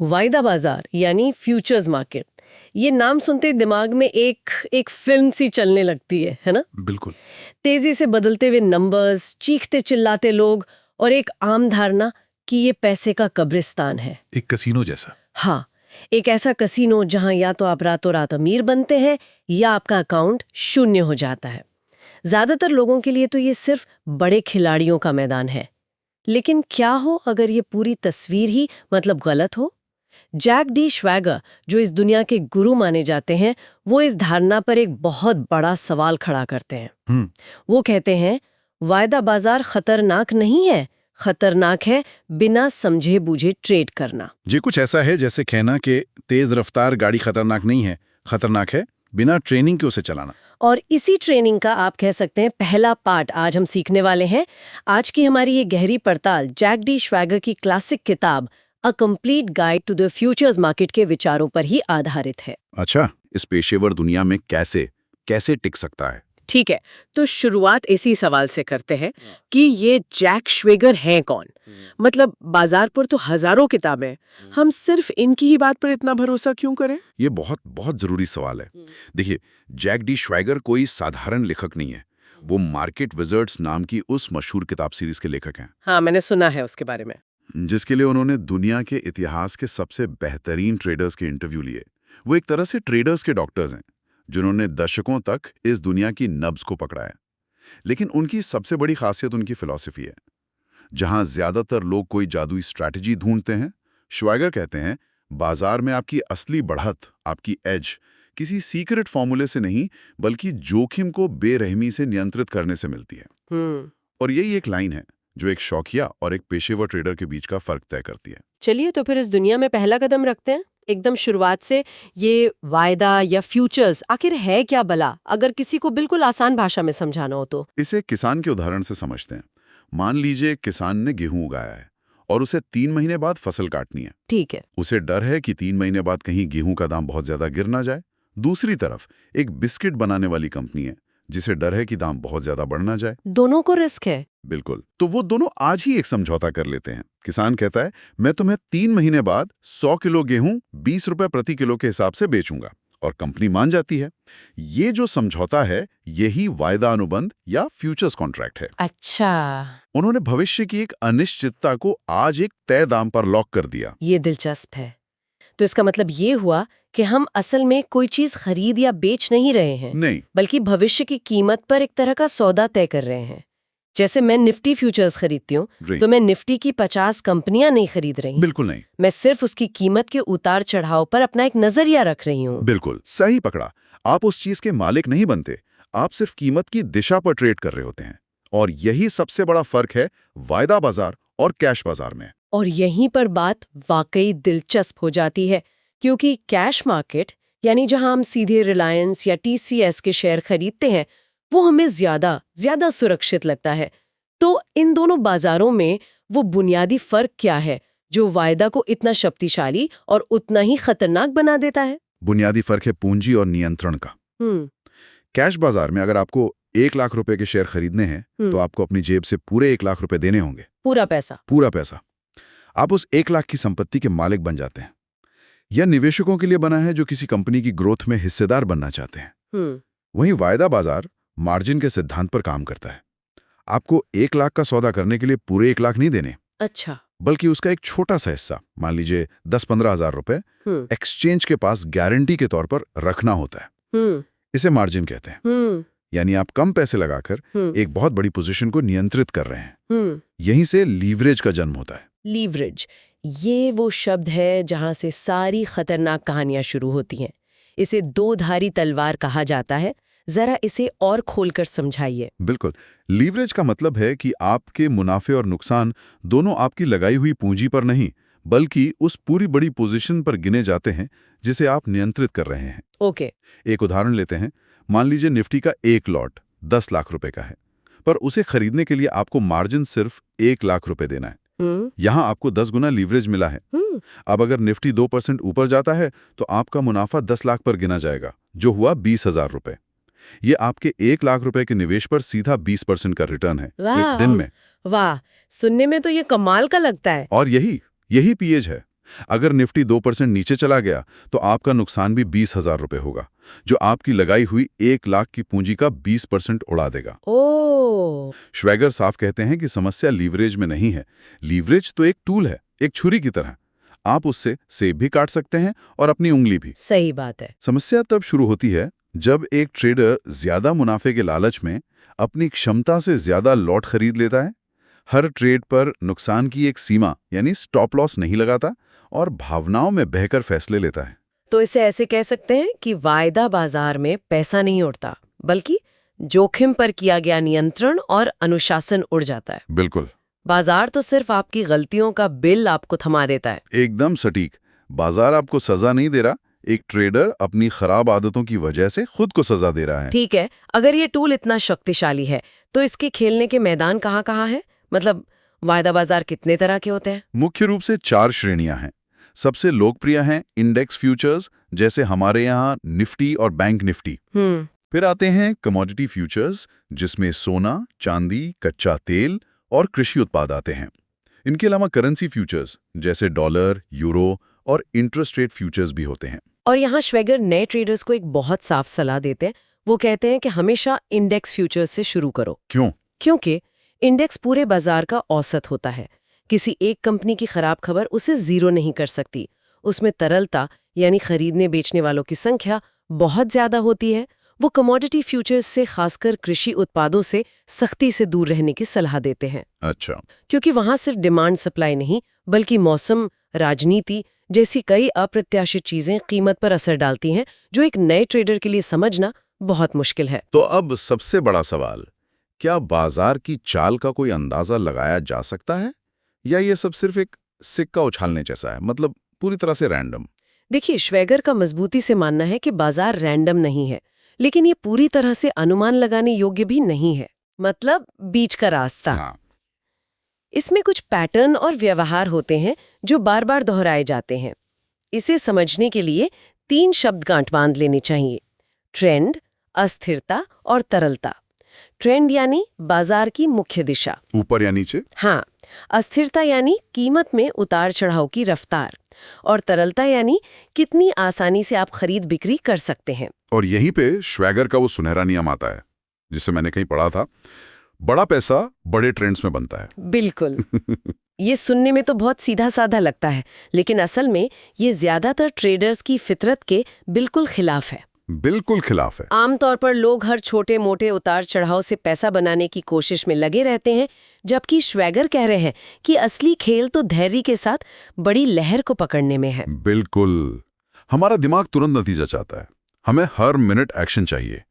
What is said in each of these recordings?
वायदा बाजार यानी फ्यूचर्स मार्केट, ये नाम सुनते ही दिमाग में एक एक फिल्म सी चलने लगती है ना। बिल्कुल। तेजी से बदलते हुए नंबर्स, चीखते चिल्लाते लोग और एक आम धारणा कि ये पैसे का कब्रिस्तान है। एक कसीनो जैसा। हाँ, एक ऐसा कसीनो जहां या तो आप रातों रात अमीर बनते हैं या आपका अकाउंट शून्य हो जाता है। ज्यादातर लोगों के लिए तो ये सिर्फ बड़े खिलाड़ियों का मैदान है। लेकिन क्या हो अगर ये पूरी तस्वीर ही गलत हो? जैक डी श्वैगर, जो इस दुनिया के गुरु माने जाते हैं, वो इस धारणा पर एक बहुत बड़ा सवाल खड़ा करते हैं। वो कहते हैं, वायदा बाजार खतरनाक नहीं है, खतरनाक है बिना समझे बूझे ट्रेड करना। जी, कुछ ऐसा है जैसे कहना कि तेज रफ्तार गाड़ी खतरनाक नहीं है, खतरनाक है बिना ट्रेनिंग के उसे चलाना। और इसी ट्रेनिंग का आप कह सकते हैं पहला पार्ट आज हम सीखने वाले हैं। आज की हमारी ये गहरी पड़ताल जैक डी श्वैगर की क्लासिक किताब a complete guide to the futures market के विचारों पर ही आधारित है। अच्छा, इस पेशेवर दुनिया में कैसे टिक सकता है? ठीक है, तो शुरुआत इसी सवाल से करते हैं कि ये जैक श्वेगर हैं कौन? बाजार पर तो हजारों किताबें, हम सिर्फ इनकी ही बात पर इतना भरोसा क्यों करें? ये बहुत बहुत जरूरी सवाल है। देखिए, जैक डी श्वैगर कोई साधारण लेखक नहीं है। वो मार्केट विजर्ड्स नाम की उस मशहूर किताब सीरीज के लेखक हैं। हाँ, मैंने सुना है उसके बारे में। जिसके लिए उन्होंने दुनिया के इतिहास के सबसे बेहतरीन ट्रेडर्स के इंटरव्यू लिए। वो एक तरह से ट्रेडर्स के डॉक्टर्स हैं, जिन्होंने दशकों तक इस दुनिया की नब्ज को पकड़ा है। लेकिन उनकी सबसे बड़ी खासियत उनकी फिलॉसफी है। जहां ज्यादातर लोग कोई जादुई स्ट्रैटेजी ढूंढते हैं, श्वैगर कहते हैं बाजार में आपकी असली बढ़त, आपकी एज, किसी सीक्रेट फॉर्मूले से नहीं बल्कि जोखिम को बेरहमी से नियंत्रित करने से मिलती है। और यही एक लाइन है जो एक शौकिया और एक पेशेवर ट्रेडर के बीच का फर्क तय करती है। चलिए तो फिर इस दुनिया में पहला कदम रखते हैं, एकदम शुरुआत से। ये वायदा या फ्यूचर्स आखिर है क्या भला, अगर किसी को बिल्कुल आसान भाषा में समझाना हो तो? इसे किसान के उदाहरण से समझते हैं। मान लीजिए किसान ने गेहूं उगाया है और उसे 3 महीने बाद फसल काटनी है। ठीक है। उसे डर है कि 3 महीने बाद कहीं गेहूं का दाम बहुत ज्यादा गिर ना जाए। दूसरी तरफ एक बिस्किट बनाने वाली कंपनी है जिसे डर है कि दाम बहुत ज्यादा बढ़ ना जाए। दोनों को रिस्क है। बिल्कुल। तो वो दोनों आज ही एक समझौता कर लेते हैं। किसान कहता है, मैं तुम्हें 3 महीने बाद 100 किलो गेहूं 20 रुपए प्रति किलो के हिसाब से बेचूंगा, और कंपनी मान जाती है। ये जो समझौता है, यही वायदा अनुबंध या फ्यूचर्स कॉन्ट्रैक्ट है। अच्छा, उन्होंने भविष्य की एक अनिश्चितता को आज एक तय दाम पर लॉक कर दिया। ये दिलचस्प है। तो इसका मतलब ये हुआ कि हम असल में कोई चीज खरीद या बेच नहीं रहे हैं, नहीं, बल्कि भविष्य की कीमत पर एक तरह का सौदा तय कर रहे हैं। जैसे मैं निफ्टी फ्यूचर्स खरीदती हूँ तो मैं निफ्टी की 50 कंपनियां नहीं खरीद रही। बिल्कुल नहीं। मैं सिर्फ उसकी कीमत के उतार चढ़ाव पर अपना एक नजरिया रख रही हूँ। बिल्कुल सही पकड़ा। आप उस चीज के मालिक नहीं बनते, आप सिर्फ कीमत की दिशा पर ट्रेड कर रहे होते हैं। और यही सबसे बड़ा फर्क है वायदा बाजार और कैश बाजार में। और यहीं पर बात वाकई दिलचस्प हो जाती है, क्योंकि कैश मार्केट यानी जहां हम सीधे रिलायंस या टीसीएस के शेयर खरीदते हैं, वो हमें ज्यादा सुरक्षित लगता है। तो इन दोनों बाजारों में वो बुनियादी फर्क क्या है जो वायदा को इतना शक्तिशाली और उतना ही खतरनाक बना देता है? बुनियादी फर्क है पूंजी और नियंत्रण का। कैश बाजार में अगर आपको 1 लाख रुपए के शेयर खरीदने हैं तो आपको अपनी जेब से पूरे 1 लाख रुपए देने होंगे। पूरा पैसा? पूरा पैसा। आप उस 1 लाख की संपत्ति के मालिक बन जाते हैं। यह निवेशकों के लिए बना है जो किसी कंपनी की ग्रोथ में हिस्सेदार बनना चाहते हैं। वहीं वायदा बाजार मार्जिन के सिद्धांत पर काम करता है। आपको 1 लाख का सौदा करने के लिए पूरे 1 लाख नहीं देने। अच्छा। बल्कि उसका एक छोटा सा हिस्सा, मान लीजिए 10-15 हजार रुपए, एक्सचेंज के पास गारंटी के तौर पर रखना होता है। इसे मार्जिन कहते हैं। यानी आप कम पैसे लगाकर एक बहुत बड़ी पोजीशन को नियंत्रित कर रहे हैं। यहीं से लीवरेज का जन्म होता है। लीवरेज, ये वो शब्द है जहां से सारी खतरनाक कहानियां शुरू होती हैं। इसे 2-धारी तलवार कहा जाता है। जरा इसे और खोलकर समझाइए। बिल्कुल। लीवरेज का मतलब है कि आपके मुनाफे और नुकसान दोनों आपकी लगाई हुई पूंजी पर नहीं, बल्कि उस पूरी बड़ी पोजीशन पर गिने जाते हैं जिसे आप नियंत्रित कर रहे हैं। ओके। एक उदाहरण लेते हैं। मान लीजिए निफ्टी का एक लॉट 10 लाख रुपए का है, पर उसे खरीदने के लिए आपको मार्जिन सिर्फ 1 लाख रुपए देना है। यहां आपको 10 गुना लीवरेज मिला है। अब अगर निफ्टी 2% ऊपर जाता है तो आपका मुनाफा 10 लाख पर गिना जाएगा, जो हुआ 20,000 रुपए। ये आपके 1 लाख रुपए के निवेश पर सीधा 20% का रिटर्न है एक दिन में। वाह, सुनने में तो ये कमाल का लगता है। और यही पीएज है। अगर निफ्टी 2% नीचे चला गया तो आपका नुकसान भी 20,000 रुपए होगा, जो आपकी लगाई हुई 1 लाख की पूंजी का 20% उड़ा देगा। ओह, श्वेगर साफ कहते हैं कि समस्या लीवरेज में नहीं है। लीवरेज तो एक टूल है, एक छुरी की तरह। आप उससे सेब भी काट सकते हैं और अपनी उंगली भी। सही बात है। समस्या तब शुरू होती है जब एक ट्रेडर ज्यादा मुनाफे के लालच में अपनी क्षमता से ज्यादा लॉट खरीद लेता है, हर ट्रेड पर नुकसान की एक सीमा यानी स्टॉप लॉस नहीं लगाता और भावनाओं में बहकर फैसले लेता है। तो इसे ऐसे कह सकते हैं कि वायदा बाजार में पैसा नहीं उड़ता, बल्कि जोखिम पर किया गया नियंत्रण और अनुशासन उड़ जाता है। बिल्कुल, बाजार तो सिर्फ आपकी गलतियों का बिल आपको थमा देता है। एकदम सटीक। बाजार आपको सजा नहीं दे रहा, एक ट्रेडर अपनी खराब आदतों की वजह से खुद को सजा दे रहा है। ठीक है, अगर ये टूल इतना शक्तिशाली है तो इसके खेलने के मैदान कहाँ-कहाँ हैं? मतलब वायदा बाजार कितने तरह के होते हैं? मुख्य रूप से 4 श्रेणियां हैं। सबसे लोकप्रिय हैं इंडेक्स फ्यूचर्स, जैसे हमारे यहाँ निफ्टी और बैंक निफ्टी। फिर आते हैं कमोडिटी फ्यूचर्स, जिसमें सोना, चांदी, कच्चा तेल और कृषि उत्पाद आते हैं। इनके अलावा करेंसी फ्यूचर्स, जैसे डॉलर, यूरो और इंटरेस्ट रेट फ्यूचर्स भी होते हैं। और यहाँ श्वेगर नए ट्रेडर्स को एक बहुत साफ सलाह देते हैं। वो कहते हैं कि हमेशा इंडेक्स फ्यूचर्स से शुरू करो। क्यों? क्योंकि इंडेक्स पूरे बाजार का औसत होता है। किसी एक कंपनी की खराब खबर उसे जीरो नहीं कर सकती। उसमें तरलता यानी खरीदने बेचने वालों की संख्या बहुत ज्यादा होती है। वो कमोडिटी फ्यूचर्स से, खासकर कृषि उत्पादों से, सख्ती से दूर रहने की सलाह देते हैं। अच्छा, क्योंकि वहां सिर्फ डिमांड सप्लाई नहीं, बल्कि मौसम, राजनीति जैसी कई अप्रत्याशित चीजें कीमत पर असर डालती हैं, जो एक नए ट्रेडर के लिए समझना बहुत मुश्किल है। तो अब सबसे बड़ा सवाल, क्या बाजार की चाल का कोई अंदाजा लगाया जा सकता है, या ये सब सिर्फ एक सिक्का उछालने जैसा है, मतलब पूरी तरह से रैंडम? देखिए, श्वेगर का मजबूती से मानना है कि बाजार रैंडम नहीं है, लेकिन ये पूरी तरह से अनुमान लगाने योग्य भी नहीं है। मतलब बीच का रास्ता। हाँ, इसमें कुछ पैटर्न और व्यवहार होते हैं जो बार बार दोहराए जाते हैं। इसे समझने के लिए 3 शब्द गांठ बांध लेने चाहिए: ट्रेंड, अस्थिरता और तरलता। ट्रेंड यानी बाजार की मुख्य दिशा, ऊपर या नीचे। हाँ। अस्थिरता यानी कीमत में उतार चढ़ाव की रफ्तार, और तरलता यानी कितनी आसानी से आप खरीद बिक्री कर सकते हैं। और यहीं पे श्वेगर का वो सुनहरा नियम आता है, जिसे मैंने कहीं पढ़ा था, बड़ा पैसा बड़े ट्रेंड्स में बनता है। बिल्कुल। ये सुनने में तो बहुत सीधा साधा लगता है, लेकिन असल में ये ज्यादातर ट्रेडर्स की फितरत के बिल्कुल खिलाफ है। बिल्कुल खिलाफ है। आमतौर पर लोग हर छोटे मोटे उतार चढ़ाव से पैसा बनाने की कोशिश में लगे रहते हैं, जबकि श्वेगर कह रहे हैं कि असली खेल तो धैर्य के साथ बड़ी लहर को पकड़ने में है। बिल्कुल, हमारा दिमाग तुरंत नतीजा चाहता है, हमें हर मिनट एक्शन चाहिए,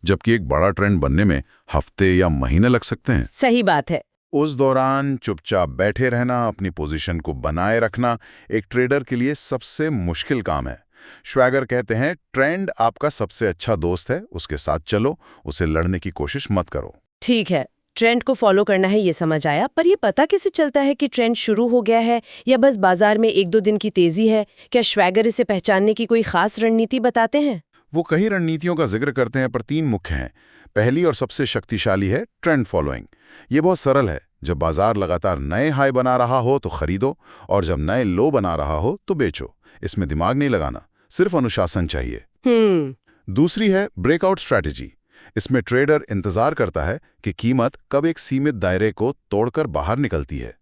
जबकि एक बड़ा ट्रेंड बनने में हफ्ते या महीने लग सकते हैं। सही बात है। उस दौरान चुपचाप बैठे रहना, अपनी पोजीशन को बनाए रखना एक ट्रेडर के लिए सबसे मुश्किल काम है। श्वेगर कहते हैं, ट्रेंड आपका सबसे अच्छा दोस्त है, उसके साथ चलो, उसे लड़ने की कोशिश मत करो। ठीक है, ट्रेंड को फॉलो करना है, ये समझ आया, पर ये पता कैसे चलता है कि ट्रेंड शुरू हो गया है या बस बाजार में 1-2 दिन की तेजी है? क्या श्वेगर इसे पहचानने की कोई खास रणनीति बताते हैं? वो कई रणनीतियों का जिक्र करते हैं, पर 3 मुख्य हैं। पहली और सबसे शक्तिशाली है ट्रेंड फॉलोइंग। ये बहुत सरल है। जब बाजार लगातार नए हाई बना रहा हो तो खरीदो, और जब नए लो बना रहा हो तो बेचो। इसमें दिमाग नहीं लगाना, सिर्फ अनुशासन चाहिए। दूसरी है ब्रेकआउट स्ट्रैटेजी। इसमें ट्रेडर इंतजार करता है कि कीमत कब एक सीमित दायरे को तोड़कर बाहर निकलती है।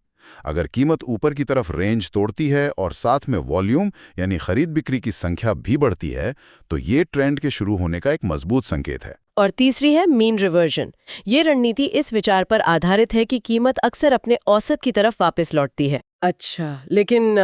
अगर कीमत ऊपर की तरफ रेंज तोड़ती है और साथ में वॉल्यूम यानी खरीद बिक्री की संख्या भी बढ़ती है, तो ये ट्रेंड के शुरू होने का एक मजबूत संकेत है। और तीसरी है मीन रिवर्जन। ये रणनीति इस विचार पर आधारित है कि कीमत अक्सर अपने औसत की तरफ वापस लौटती है। अच्छा, लेकिन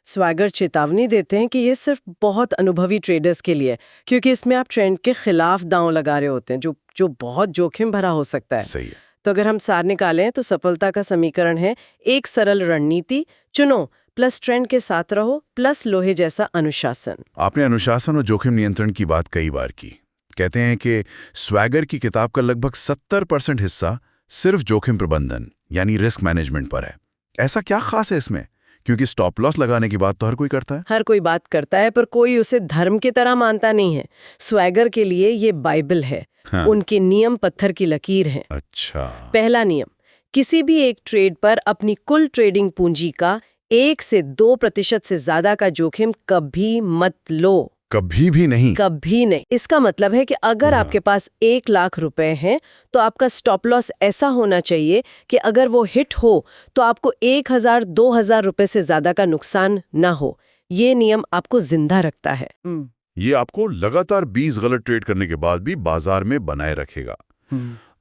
श्वेगर चेतावनी देते हैं कि ये सिर्फ बहुत अनुभवी ट्रेडर्स के लिए, क्योंकि इसमें आप ट्रेंड के खिलाफ दांव लगा रहे होते हैं, जो बहुत जोखिम भरा हो सकता है। सही है। तो अगर हम सार निकालें तो सफलता का समीकरण है: एक सरल रणनीति चुनो, प्लस ट्रेंड के साथ रहो, प्लस लोहे जैसा अनुशासन। आपने अनुशासन और जोखिम नियंत्रण की बात कई बार की। कहते हैं कि श्वेगर की किताब का लगभग 70% हिस्सा सिर्फ जोखिम प्रबंधन यानी रिस्क मैनेजमेंट पर है। ऐसा क्या खास है इसमें? क्योंकि स्टॉप लॉस लगाने की बात तो हर कोई करता है। हर कोई बात करता है, पर कोई उसे धर्म की तरह मानता नहीं है। श्वेगर के लिए ये बाइबल है। हाँ। उनके नियम पत्थर की लकीर हैं। अच्छा। पहला नियम: किसी भी एक ट्रेड पर अपनी कुल ट्रेडिंग पूंजी का 1 से 2% से ज्यादा का जोखिम कभी मत लो, कभी भी नहीं। कभी नहीं। इसका मतलब है कि अगर आपके पास 1 लाख रुपए हैं तो आपका स्टॉप लॉस ऐसा होना चाहिए कि अगर वो हिट हो तो आपको 1,000-2,000 रुपए से ज्यादा का नुकसान ना हो। ये नियम आपको जिंदा रखता है। ये आपको लगातार 20 गलत ट्रेड करने के बाद भी बाजार में बनाए रखेगा।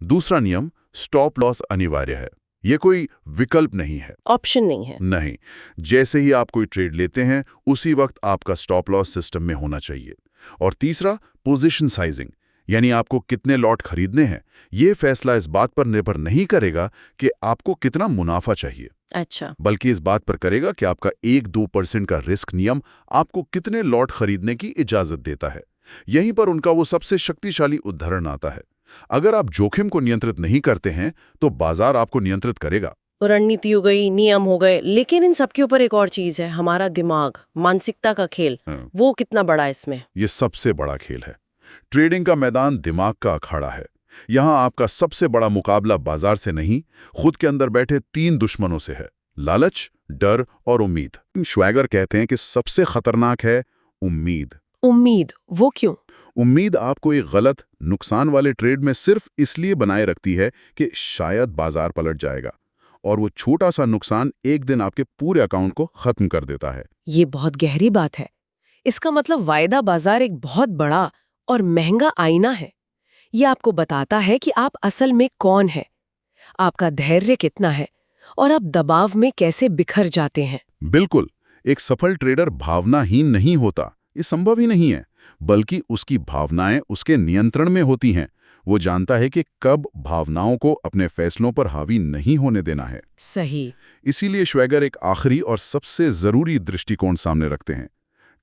दूसरा नियम, स्टॉप लॉस अनिवार्य है। ये कोई विकल्प नहीं है, ऑप्शन नहीं है। नहीं। जैसे ही आप कोई ट्रेड लेते हैं उसी वक्त आपका स्टॉप लॉस सिस्टम में होना चाहिए। और तीसरा, पोजीशन साइजिंग, यानी आपको कितने लॉट खरीदने हैं। ये फैसला इस बात पर निर्भर नहीं करेगा कि आपको कितना मुनाफा चाहिए, अच्छा, बल्कि इस बात पर करेगा कि आपका 1-2% का रिस्क नियम आपको कितने लॉट खरीदने की इजाजत देता है। यहीं पर उनका वो सबसे शक्तिशाली उदाहरण आता है। अगर आप जोखिम को नियंत्रित नहीं करते हैं तो बाजार आपको नियंत्रित करेगा। रणनीति हो गई, नियम हो गए, लेकिन इन सबके ऊपर एक और चीज है, हमारा दिमाग, मानसिकता का खेल। वो कितना बड़ा है इसमें? ये सबसे बड़ा खेल है। ट्रेडिंग का मैदान दिमाग का अखाड़ा है। यहाँ आपका सबसे बड़ा मुकाबला बाजार से नहीं, खुद के अंदर बैठे 3 दुश्मनों से है, लालच, डर और उम्मीद। श्वैगर कहते हैं कि सबसे खतरनाक है उम्मीद। उम्मीद? वो क्यों? उम्मीद आपको एक गलत, नुकसान वाले ट्रेड में सिर्फ इसलिए बनाए रखती है कि शायद बाजार पलट जाएगा, और वो छोटा सा नुकसान एक दिन आपके पूरे अकाउंट को खत्म कर देता है। ये बहुत गहरी बात है। इसका मतलब वायदा बाजार एक बहुत बड़ा और महंगा आईना है। ये आपको बताता है कि आप असल में कौन है, आपका धैर्य कितना है और आप दबाव में कैसे बिखर जाते हैं। बिल्कुल, एक सफल ट्रेडर भावनाहीन नहीं होता, ये संभव ही नहीं है, बल्कि उसकी भावनाएं उसके नियंत्रण में होती हैं। वो जानता है कि कब भावनाओं को अपने फैसलों पर हावी नहीं होने देना है। सही। इसीलिए श्वैगर एक आखिरी और सबसे जरूरी दृष्टिकोण सामने रखते हैं।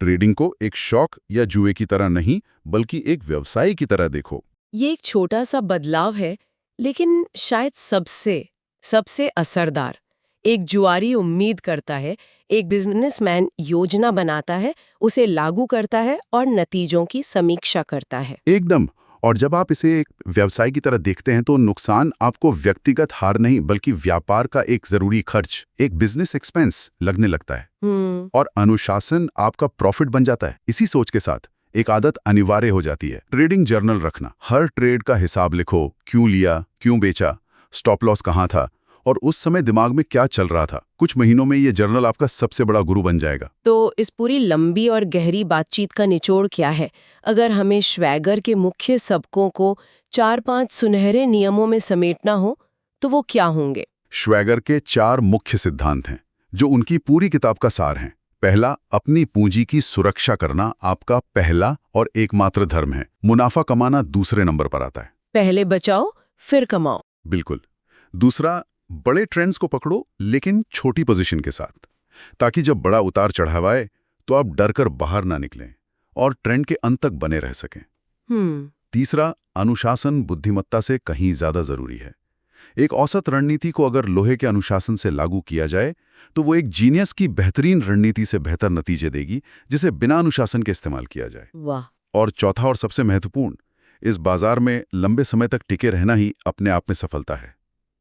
ट्रेडिंग को एक शौक या जुए की तरह नहीं, बल्कि एक व्यवसाय की तरह देखो। ये एक छोटा सा बदलाव है, लेकिन शायद सबसे असरदार। एक जुआरी उम्मीद करता है, एक बिजनेसमैन योजना बनाता है, उसे लागू करता है और नतीजों की समीक्षा करता है। एकदम। और जब आप इसे एक व्यवसाय की तरह देखते हैं तो नुकसान आपको व्यक्तिगत हार नहीं, बल्कि व्यापार का एक जरूरी खर्च, एक बिजनेस एक्सपेंस लगने लगता है। और अनुशासन आपका प्रॉफिट बन जाता है। इसी सोच के साथ एक आदत अनिवार्य हो जाती है, ट्रेडिंग जर्नल रखना। हर ट्रेड का हिसाब लिखो, क्यों लिया, क्यों बेचा, स्टॉप लॉस कहाँ था और उस समय दिमाग में क्या चल रहा था। कुछ महीनों में ये जर्नल आपका सबसे बड़ा गुरु बन जाएगा। तो इस पूरी लंबी और गहरी बातचीत का निचोड़ क्या है? अगर हमें श्वैगर के मुख्य सबकों को 4-5 सुनहरे नियमों में समेटना हो तो वो क्या होंगे? श्वैगर के 4 मुख्य सिद्धांत हैं जो उनकी पूरी किताब का सार हैं। पहला, अपनी पूंजी की सुरक्षा करना आपका पहला और एकमात्र धर्म है। मुनाफा कमाना दूसरे नंबर पर आता है। पहले बचाओ फिर कमाओ। बिल्कुल। दूसरा, बड़े ट्रेंड्स को पकड़ो लेकिन छोटी पोजीशन के साथ, ताकि जब बड़ा उतार चढ़ाव आए तो आप डर कर बाहर ना निकलें और ट्रेंड के अंत तक बने रह सकें। तीसरा, अनुशासन बुद्धिमत्ता से कहीं ज्यादा जरूरी है। एक औसत रणनीति को अगर लोहे के अनुशासन से लागू किया जाए तो वो एक जीनियस की बेहतरीन रणनीति से बेहतर नतीजे देगी, जिसे बिना अनुशासन के इस्तेमाल किया जाए। वाह। और चौथा और सबसे महत्वपूर्ण, इस बाजार में लंबे समय तक टिके रहना ही अपने आप में सफलता है।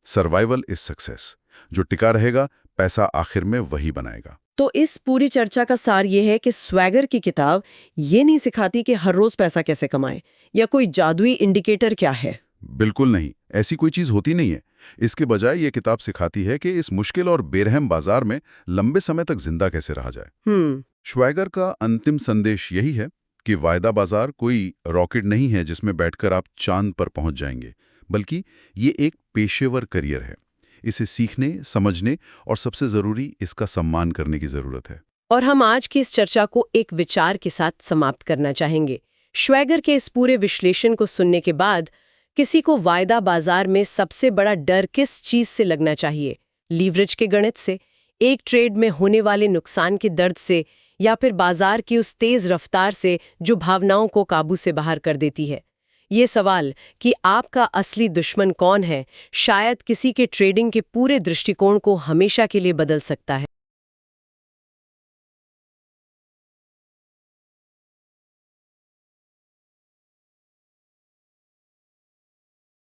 Survival is success. जो टिका रहेगा पैसा आखिर में वही बनाएगा। तो इस पूरी चर्चा का सार ये है कि स्वैगर की किताब ये नहीं सिखाती कि हर रोज पैसा कैसे कमाएं या कोई जादुई इंडिकेटर क्या है। बिल्कुल नहीं, ऐसी कोई चीज होती नहीं है। इसके बजाय ये किताब सिखाती है कि इस मुश्किल और बेरहम बाजार में लंबे समय तक जिंदा कैसे रहा जाए। श्वैगर का अंतिम संदेश यही है कि वायदा बाजार कोई रॉकेट नहीं है जिसमें बैठकर आप चांद पर पहुंच जाएंगे, बल्कि ये एक पेशेवर करियर है। इसे सीखने, समझने और सबसे जरूरी इसका सम्मान करने की जरूरत है। और हम आज की इस चर्चा को एक विचार के साथ समाप्त करना चाहेंगे। श्वैगर के इस पूरे विश्लेषण को सुनने के बाद किसी को वायदा बाजार में सबसे बड़ा डर किस चीज से लगना चाहिए? लीवरेज के गणित से, एक ट्रेड में होने वाले नुकसान के दर्द से, या फिर बाजार की उस तेज रफ्तार से जो भावनाओं को काबू से बाहर कर देती है? ये सवाल कि आपका असली दुश्मन कौन है, शायद किसी के ट्रेडिंग के पूरे दृष्टिकोण को हमेशा के लिए बदल सकता है।